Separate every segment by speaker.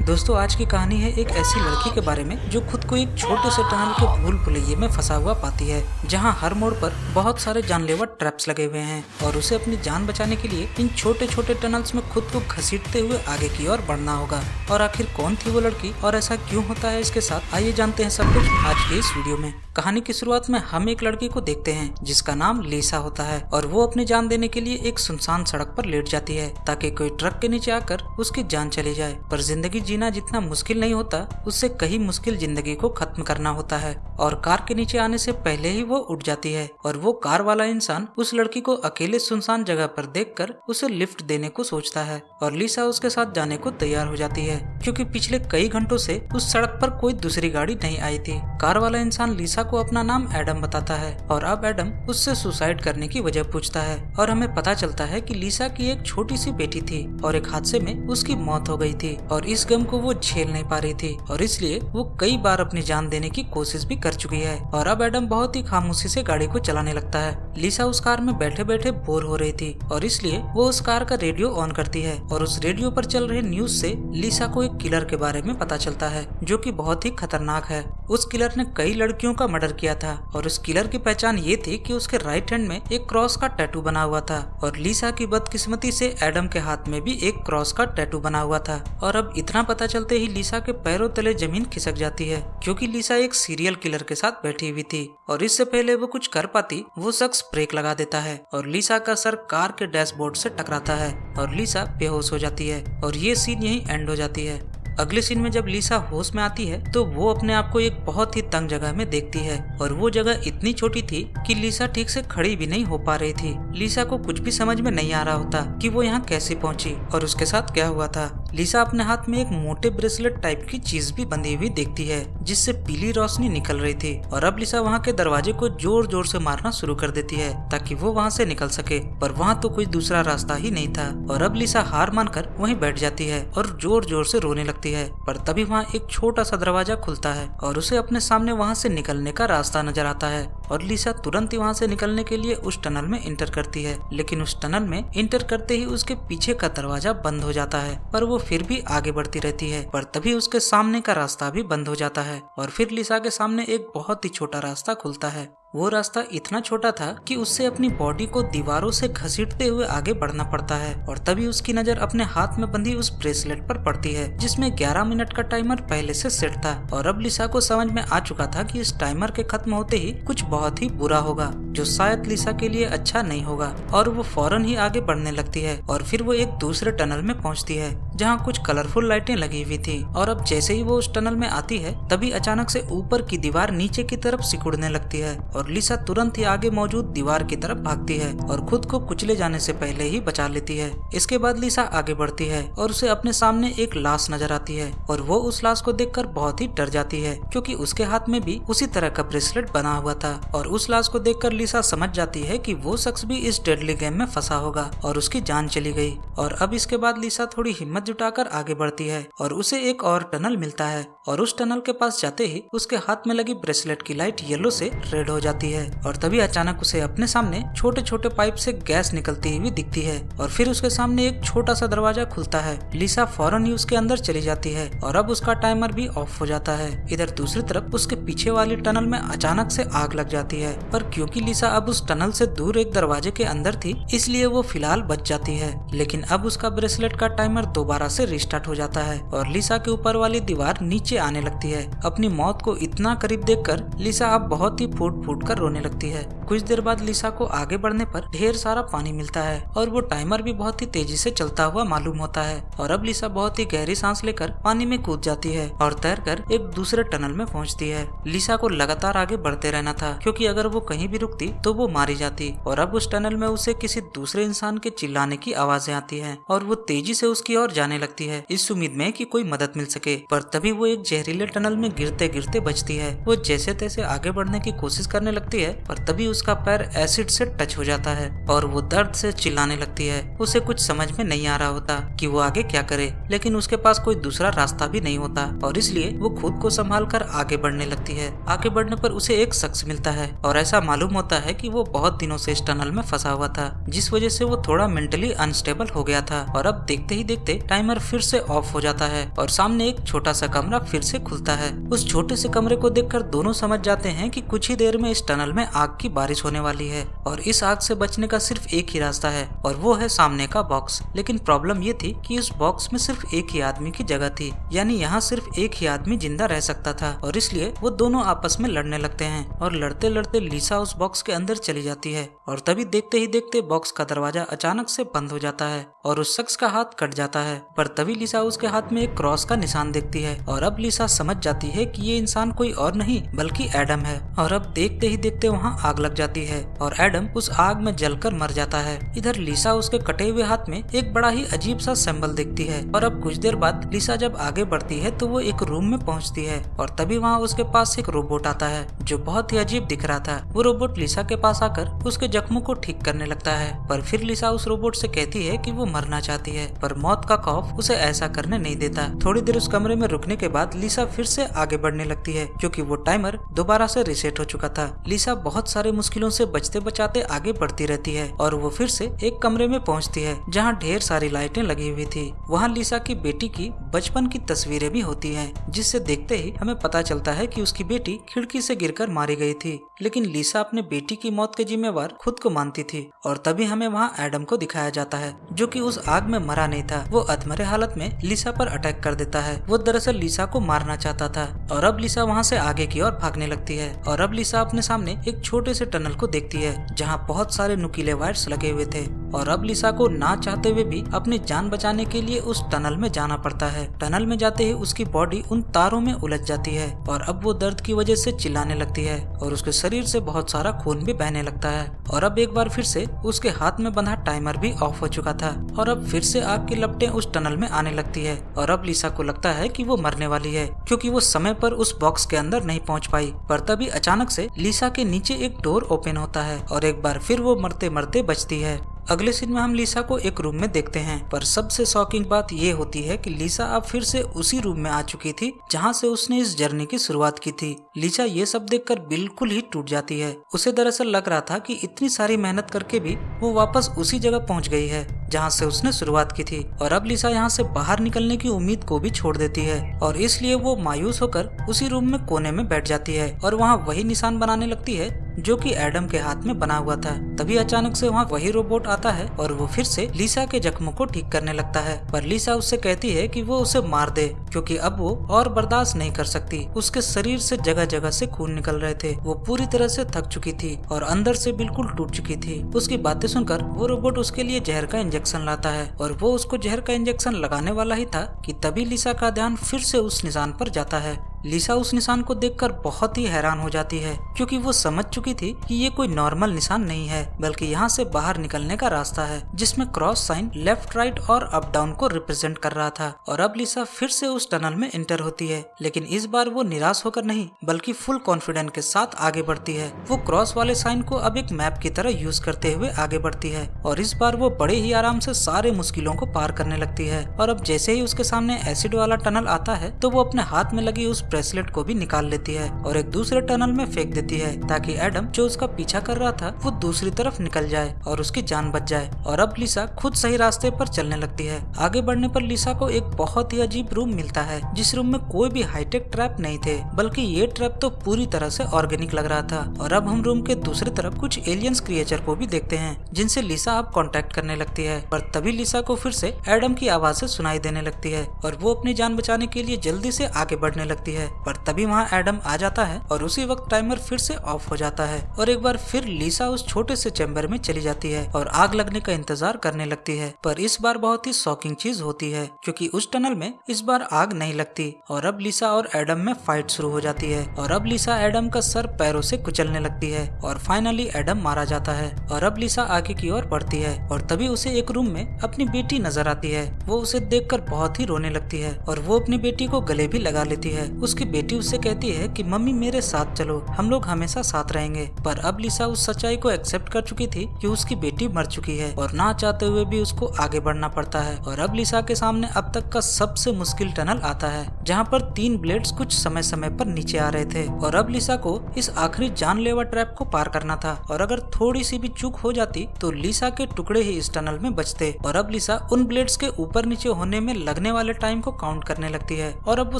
Speaker 1: दोस्तों आज की कहानी है एक ऐसी लड़की के बारे में जो खुद को एक छोटे से टनल के भूल भुलैये में फंसा हुआ पाती है, जहां हर मोड़ पर बहुत सारे जानलेवा ट्रैप्स लगे हुए हैं और उसे अपनी जान बचाने के लिए इन छोटे छोटे टनल्स में खुद को घसीटते हुए आगे की ओर बढ़ना होगा। और आखिर कौन थी वो लड़की और ऐसा क्यों होता है इसके साथ, आइए जानते हैं सब कुछ आज के इस वीडियो में। कहानी की शुरुआत में हम एक लड़की को देखते हैं जिसका नाम लीसा होता है और वो अपनी जान देने के लिए एक सुनसान सड़क पर लेट जाती है ताकि कोई ट्रक के नीचे आकर उसकी जान चली जाए। पर जिंदगी जीना जितना मुश्किल नहीं होता, उससे कहीं मुश्किल जिंदगी को खत्म करना होता है और कार के नीचे आने से पहले ही वो उठ जाती है और वो कार वाला इंसान उस लड़की को अकेले सुनसान जगह पर देखकर उसे लिफ्ट देने को सोचता है और लीसा उसके साथ जाने को तैयार हो जाती है क्योंकि पिछले कई घंटों से उस सड़क पर कोई दूसरी गाड़ी नहीं आई थी। कार वाला इंसान लीसा को अपना नाम एडम बताता है और अब एडम उससे सुसाइड करने की वजह पूछता है और हमें पता चलता है कि लीसा की एक छोटी सी बेटी थी और एक हादसे में उसकी मौत हो गई थी और इस गम को वो झेल नहीं पा रही थी और इसलिए वो कई बार अपनी जान देने की कोशिश भी कर चुकी है। और अब एडम बहुत ही खामोशी से गाड़ी को चलाने लगता है। लीसा उस कार में बैठे बैठे बोर हो रही थी और इसलिए वो उस कार का रेडियो ऑन करती है और उस रेडियो पर चल रहे न्यूज से लीसा को एक किलर के बारे में पता चलता है जो कि बहुत ही खतरनाक है। उस किलर ने कई लड़कियों का मर्डर किया था और उस किलर की पहचान ये थी कि उसके राइट हैंड में एक क्रॉस का टैटू बना हुआ था और लीसा की बदकिस्मती से एडम के हाथ में भी एक क्रॉस का टैटू बना हुआ था। और अब इतना पता चलते ही लीसा के पैरों तले जमीन खिसक जाती है क्योंकि लीसा एक सीरियल किलर के साथ बैठी हुई थी और इससे पहले वो कुछ कर पाती वो शख्स ब्रेक लगा देता है और लीसा का सर कार के डैशबोर्ड से टकराता है और लीसा बेहोश हो जाती है और ये सीन यहीं एंड हो जाती है। अगले सीन में जब लीसा होश में आती है तो वो अपने आप को एक बहुत ही तंग जगह में देखती है और वो जगह इतनी छोटी थी कि लीसा ठीक से खड़ी भी नहीं हो पा रही थी। लीसा को कुछ भी समझ में नहीं आ रहा होता कि वो यहाँ कैसे पहुँची और उसके साथ क्या हुआ था। लीसा अपने हाथ में एक मोटे ब्रेसलेट टाइप की चीज भी बंधी हुई देखती है जिससे पीली रोशनी निकल रही थी और अब लीसा वहाँ के दरवाजे को जोर जोर से मारना शुरू कर देती है ताकि वो वहाँ से निकल सके, पर वहाँ तो कोई दूसरा रास्ता ही नहीं था। और अब लीसा हार मानकर वहीं बैठ जाती है और जोर जोर से रोने लगती है। पर तभी वहाँ एक छोटा सा दरवाजा खुलता है और उसे अपने सामने वहाँ से निकलने का रास्ता नजर आता है और लीसा तुरंत ही वहाँ से निकलने के लिए उस टनल में इंटर करती है, लेकिन उस टनल में इंटर करते ही उसके पीछे का दरवाजा बंद हो जाता है पर वो फिर भी आगे बढ़ती रहती है। पर तभी उसके सामने का रास्ता भी बंद हो जाता है और फिर लीसा के सामने एक बहुत ही छोटा रास्ता खुलता है। वो रास्ता इतना छोटा था कि उससे अपनी बॉडी को दीवारों से घसीटते हुए आगे बढ़ना पड़ता है और तभी उसकी नजर अपने हाथ में बंधी उस ब्रेसलेट पर पड़ती है जिसमें 11 मिनट का टाइमर पहले से सेट था। और अब लीसा को समझ में आ चुका था कि इस टाइमर के खत्म होते ही कुछ बहुत ही बुरा होगा जो शायद लीसा के लिए अच्छा नहीं होगा और वो फौरन ही आगे बढ़ने लगती है और फिर वो एक दूसरे टनल में पहुँचती है जहाँ कुछ कलरफुल लाइटें लगी हुई थी। और अब जैसे ही वो उस टनल में आती है तभी अचानक से ऊपर की दीवार नीचे की तरफ सिकुड़ने लगती है और लीसा तुरंत ही आगे मौजूद दीवार की तरफ भागती है और खुद को कुचले जाने से पहले ही बचा लेती है। इसके बाद लीसा आगे बढ़ती है और उसे अपने सामने एक लाश नजर आती है और वो उस लाश को देखकर बहुत ही डर जाती है क्योंकि उसके हाथ में भी उसी तरह का ब्रेसलेट बना हुआ था। और उस लाश को देखकर लीसा समझ जाती है कि वो शख्स भी इस डेडली गेम में फंसा होगा और उसकी जान चली गई। और अब इसके बाद लीसा थोड़ी हिम्मत जुटाकर आगे बढ़ती है और उसे एक और टनल मिलता है और उस टनल के पास जाते ही उसके हाथ में लगी ब्रेसलेट की लाइट येलो से रेड हो जाती है और तभी अचानक उसे अपने सामने छोटे छोटे पाइप से गैस निकलती हुई दिखती है और फिर उसके सामने एक छोटा सा दरवाजा खुलता है। लीसा फौरन ही उसके अंदर चली जाती है और अब उसका टाइमर भी ऑफ हो जाता है। इधर दूसरी तरफ उसके पीछे वाली टनल में अचानक से आग लग जाती है, पर क्योंकि लीसा अब उस टनल से दूर एक दरवाजे के अंदर थी इसलिए वो फिलहाल बच जाती है। लेकिन अब उसका ब्रेसलेट का टाइमर दोबारा से रिस्टार्ट हो जाता है और लीसा के ऊपर वाली दीवार नीचे आने लगती है। अपनी मौत को इतना करीब देखकर लीसा अब बहुत ही फूट फूट कर रोने लगती है। कुछ देर बाद लीसा को आगे बढ़ने पर ढेर सारा पानी मिलता है और वो टाइमर भी बहुत ही तेजी से चलता हुआ मालूम होता है और अब लीसा बहुत ही गहरी सांस लेकर पानी में कूद जाती है और तैरकर एक दूसरे टनल में पहुंचती है। लीसा को लगातार आगे बढ़ते रहना था क्योंकि अगर वो कहीं भी रुकती तो वो मारी जाती। और अब उस टनल में उसे किसी दूसरे इंसान के चिल्लाने की आवाजें आती है और वो तेजी से उसकी ओर जाने लगती है इस उम्मीद में कि कोई मदद मिल सके। पर तभी वो एक जहरीले टनल में गिरते गिरते बचती है। वो जैसे तैसे आगे बढ़ने की कोशिश करने लगती है पर तभी उसका पैर एसिड से टच हो जाता है और वो दर्द से चिल्लाने लगती है। उसे कुछ समझ में नहीं आ रहा होता कि वो आगे क्या करे, लेकिन उसके पास कोई दूसरा रास्ता भी नहीं होता और इसलिए वो खुद को संभाल कर आगे बढ़ने लगती है। आगे बढ़ने पर उसे एक शख्स मिलता है और ऐसा मालूम होता होता है कि वो बहुत दिनों से इस टनल में फंसा हुआ था, जिस वजह से वो थोड़ा मेंटली अनस्टेबल हो गया था। और अब देखते ही देखते टाइमर फिर से ऑफ हो जाता है और सामने एक छोटा सा कमरा फिर से खुलता है। उस छोटे से कमरे को देखकर दोनों समझ जाते हैं कि कुछ ही देर में इस टनल में आग की बारिश होने वाली है और इस आग से बचने का सिर्फ एक ही रास्ता है और वो है सामने का बॉक्स। लेकिन प्रॉब्लम ये थी कि उस बॉक्स में सिर्फ एक ही आदमी की जगह थी, यानी यहाँ सिर्फ एक ही आदमी जिंदा रह सकता था और इसलिए वो दोनों आपस में लड़ने लगते हैं और लड़ते लड़ते लिसा उस बॉक्स के अंदर चली जाती है और तभी देखते ही देखते बॉक्स का दरवाजा अचानक से बंद हो जाता है और उस शख्स का हाथ कट जाता है। पर तभी लिसा उसके हाथ में एक क्रॉस का निशान देखती है और अब लिसा समझ जाती है कि ये इंसान कोई और नहीं बल्कि एडम है। और अब देखते ही देखते वहाँ आग लग जाती है और एडम उस आग में जलकर मर जाता है। इधर लिसा उसके कटे हुए हाथ में एक बड़ा ही अजीब सा सिंबल देखती है और अब कुछ देर बाद लिसा जब आगे बढ़ती है तो वो एक रूम में पहुँचती है और तभी वहाँ उसके पास एक रोबोट आता है जो बहुत ही अजीब दिख रहा था। वो रोबोट लिसा के पास आकर उसके जख्मों को ठीक करने लगता है, पर फिर लिसा उस रोबोट से कहती है कि वो मरना चाहती है, पर मौत का खौफ उसे ऐसा करने नहीं देता। थोड़ी देर उस कमरे में रुकने के बाद लिसा फिर से आगे बढ़ने लगती है क्योंकि वो टाइमर दोबारा से रीसेट हो चुका था। लिसा बहुत सारे मुश्किलों से बचते बचाते आगे बढ़ती रहती है और वो फिर से एक कमरे में पहुंचती है जहां ढेर सारी लाइटें लगी हुई थी। वहां लिसा की बेटी की बचपन की तस्वीरें भी होती हैं, जिससे देखते ही हमें पता चलता है कि उसकी बेटी खिड़की से गिरकर मारी गई थी। लेकिन लिसा अपने बेटी की मौत के जिम्मेवार खुद को मानती थी और तभी हमें वहाँ एडम को दिखाया जाता है जो कि उस आग में मरा नहीं था। वो अधमरे हालत में लिसा पर अटैक कर देता है। वो दरअसल लिसा को मारना चाहता था और अब लिसा वहाँ से आगे की ओर भागने लगती है और अब लिसा अपने सामने एक छोटे से टनल को देखती है जहाँ बहुत सारे नुकीले वायर्स लगे हुए थे और अब लिसा को ना चाहते हुए भी अपनी जान बचाने के लिए उस टनल में जाना पड़ता है। टनल में जाते ही उसकी बॉडी उन तारों में उलझ जाती है और अब वो दर्द की वजह से चिल्लाने लगती है और उसके शरीर से बहुत सारा खून भी बहने लगता है और अब एक बार फिर से उसके हाथ में बंधा टाइमर भी ऑफ हो चुका था और अब फिर से आग की लपटें उस टनल में आने लगती है और अब लिसा को लगता है कि वो मरने वाली है क्योंकि वो समय पर उस बॉक्स के अंदर नहीं पहुंच पाई। पर तभी अचानक से लिसा के नीचे एक डोर ओपन होता है और एक बार फिर वो मरते मरते बचती है। अगले सीन में हम लिसा को एक रूम में देखते हैं, पर सबसे शॉकिंग बात ये होती है कि लिसा अब फिर से उसी रूम में आ चुकी थी जहां से उसने इस जर्नी की शुरुआत की थी। लिसा ये सब देखकर बिल्कुल ही टूट जाती है। उसे दरअसल लग रहा था कि इतनी सारी मेहनत करके भी वो वापस उसी जगह पहुंच गई है जहां से उसने शुरुआत की थी और अब लिसा यहाँ से बाहर निकलने की उम्मीद को भी छोड़ देती है और इसलिए वो मायूस होकर उसी रूम में कोने में बैठ जाती है और वहाँ वही निशान बनाने लगती है जो कि एडम के हाथ में बना हुआ था। तभी अचानक से वहाँ वही रोबोट आता है और वो फिर से लिसा के जख्मों को ठीक करने लगता है, पर लिसा उससे कहती है कि वो उसे मार दे क्योंकि अब वो और बर्दाश्त नहीं कर सकती। उसके शरीर से जगह जगह से खून निकल रहे थे। वो पूरी तरह से थक चुकी थी और अंदर से बिल्कुल टूट चुकी थी। उसकी बातें सुनकर वो रोबोट उसके लिए जहर का इंजेक्शन लाता है और वो उसको जहर का इंजेक्शन लगाने वाला ही था कि तभी लिसा का ध्यान फिर से उस निशान पर जाता है। लिसा उस निशान को देखकर बहुत ही हैरान हो जाती है क्योंकि वो समझ चुकी थी कि ये कोई नॉर्मल निशान नहीं है बल्कि यहाँ से बाहर निकलने का रास्ता है जिसमें क्रॉस साइन लेफ्ट राइट और अप डाउन को रिप्रेजेंट कर रहा था। और अब लिसा फिर से उस टनल में एंटर होती है, लेकिन इस बार वो निराश होकर नहीं बल्कि फुल कॉन्फिडेंस के साथ आगे बढ़ती है। वो क्रॉस वाले साइन को अब एक मैप की तरह यूज करते हुए आगे बढ़ती है और इस बार वो बड़े ही आराम से सारे मुश्किलों को पार करने लगती है। और अब जैसे ही उसके सामने एसिड वाला टनल आता है तो वो अपने हाथ में लगी उस ब्रेसलेट को भी निकाल लेती है और एक दूसरे टनल में फेंक देती है ताकि एडम जो उसका पीछा कर रहा था वो दूसरी तरफ निकल जाए और उसकी जान बच जाए। और अब लिसा खुद सही रास्ते पर चलने लगती है। आगे बढ़ने पर लिसा को एक बहुत ही अजीब रूम मिलता है जिस रूम में कोई भी हाईटेक ट्रैप नहीं थे बल्कि ये ट्रैप तो पूरी तरह से ऑर्गेनिक लग रहा था। और अब हम रूम के दूसरी तरफ कुछ एलियंस क्रिएचर को भी देखते हैं जिनसे लिसा अब कांटेक्ट करने लगती है। पर तभी लिसा को फिर से एडम की आवाजें सुनाई देने लगती है और वो अपनी जान बचाने के लिए जल्दी से आगे बढ़ने लगती है। पर तभी वहाँ एडम आ जाता है और उसी वक्त टाइमर फिर से ऑफ हो जाता है और एक बार फिर लिसा उस छोटे से चैम्बर में चली जाती है और आग लगने का इंतजार करने लगती है। पर इस बार बहुत ही शॉकिंग चीज होती है क्योंकि उस टनल में इस बार आग नहीं लगती और अब लिसा और एडम में फाइट शुरू हो जाती है और अब लिसा एडम का सर पैरों से कुचलने लगती है और फाइनली एडम मारा जाता है। और अब लिसा आगे की ओर बढ़ती है और तभी उसे एक रूम में अपनी बेटी नजर आती है। वो उसे देखकर बहुत ही रोने लगती है और वो अपनी बेटी को गले भी लगा लेती है। उस उसकी बेटी उससे कहती है कि मम्मी मेरे साथ चलो, हम लोग हमेशा साथ रहेंगे। पर अब लिसा उस सच्चाई को एक्सेप्ट कर चुकी थी कि उसकी बेटी मर चुकी है और ना चाहते हुए भी उसको आगे बढ़ना पड़ता है। और अब लिसा के सामने अब तक का सबसे मुश्किल टनल आता है, जहाँ पर 3 ब्लेड्स कुछ समय समय पर नीचे आ रहे थे और अब लिसा को इस आखिरी जानलेवा ट्रैप को पार करना था। और अगर थोड़ी सी भी चूक हो जाती तो लिसा के टुकड़े ही इस टनल में बचते। और अब लिसा उन ब्लेड्स के ऊपर नीचे होने में लगने वाले टाइम को काउंट करने लगती है और अब वो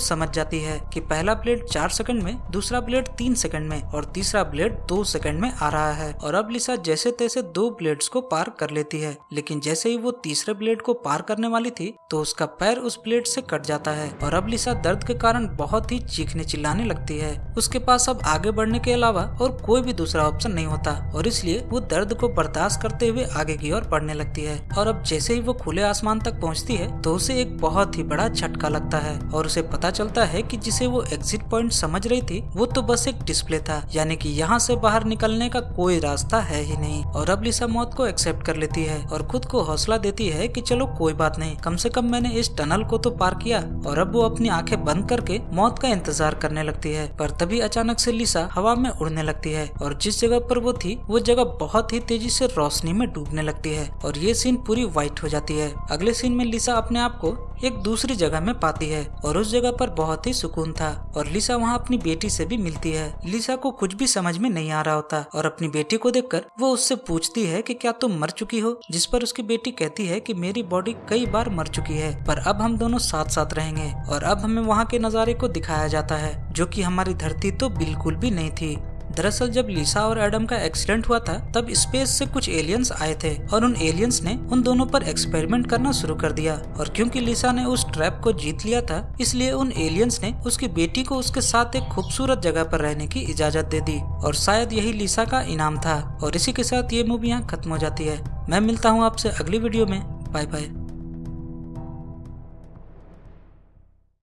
Speaker 1: समझ जाती है कि पहला ब्लेड 4 सेकंड में, दूसरा ब्लेड 3 सेकंड में और तीसरा ब्लेड 2 सेकंड में आ रहा है। और अब लिसा जैसे तैसे 2 ब्लेड्स को पार कर लेती है, लेकिन जैसे ही वो तीसरे ब्लेड को पार करने वाली थी तो उसका पैर उस ब्लेड से कट जाता है और अब लिसा दर्द के कारण बहुत ही चीखने चिल्लाने लगती है। उसके पास अब आगे बढ़ने के अलावा और कोई भी दूसरा ऑप्शन नहीं होता और इसलिए वो दर्द को बर्दाश्त करते हुए आगे की ओर बढ़ने लगती है। और अब जैसे ही वो खुले आसमान तक पहुंचती है तो उसे एक बहुत ही बड़ा झटका लगता है और उसे पता चलता है कि जिसे वो एग्जिट पॉइंट समझ रही थी वो तो बस एक डिस्प्ले था, यानी कि यहाँ से बाहर निकलने का कोई रास्ता है ही नहीं। और अब लिसा मौत को एक्सेप्ट कर लेती है और खुद को हौसला देती है कि चलो कोई बात नहीं, कम से कम मैंने इस टनल को तो पार किया। और अब वो अपनी आंखें बंद करके मौत का इंतजार करने लगती है। पर तभी अचानक से लिसा हवा में उड़ने लगती है और जिस जगह पर वो थी वो जगह बहुत ही तेजी से रोशनी में डूबने लगती है और ये सीन पूरी व्हाइट हो जाती है। अगले सीन में लिसा अपने आप को एक दूसरी जगह में पाती है और उस जगह पर बहुत ही सुकून था और लिसा वहाँ अपनी बेटी से भी मिलती है। लिसा को कुछ भी समझ में नहीं आ रहा होता और अपनी बेटी को देखकर वो उससे पूछती है कि क्या तुम मर चुकी हो, जिस पर उसकी बेटी कहती है कि मेरी बॉडी कई बार मर चुकी है पर अब हम दोनों साथ साथ रहेंगे। और अब हमें वहाँ के नज़ारे को दिखाया जाता है जो कि हमारी धरती तो बिल्कुल भी नहीं थी। दरअसल जब लिसा और एडम का एक्सीडेंट हुआ था तब स्पेस से कुछ एलियंस आए थे और उन एलियंस ने उन दोनों पर एक्सपेरिमेंट करना शुरू कर दिया। और क्योंकि लिसा ने उस ट्रैप को जीत लिया था इसलिए उन एलियंस ने उसकी बेटी को उसके साथ एक खूबसूरत जगह पर रहने की इजाजत दे दी और शायद यही लिसा का इनाम था। और इसी के साथ ये मूवी यहाँ खत्म हो जाती है। मैं मिलता हूँ आपसे अगली वीडियो में। Bye bye.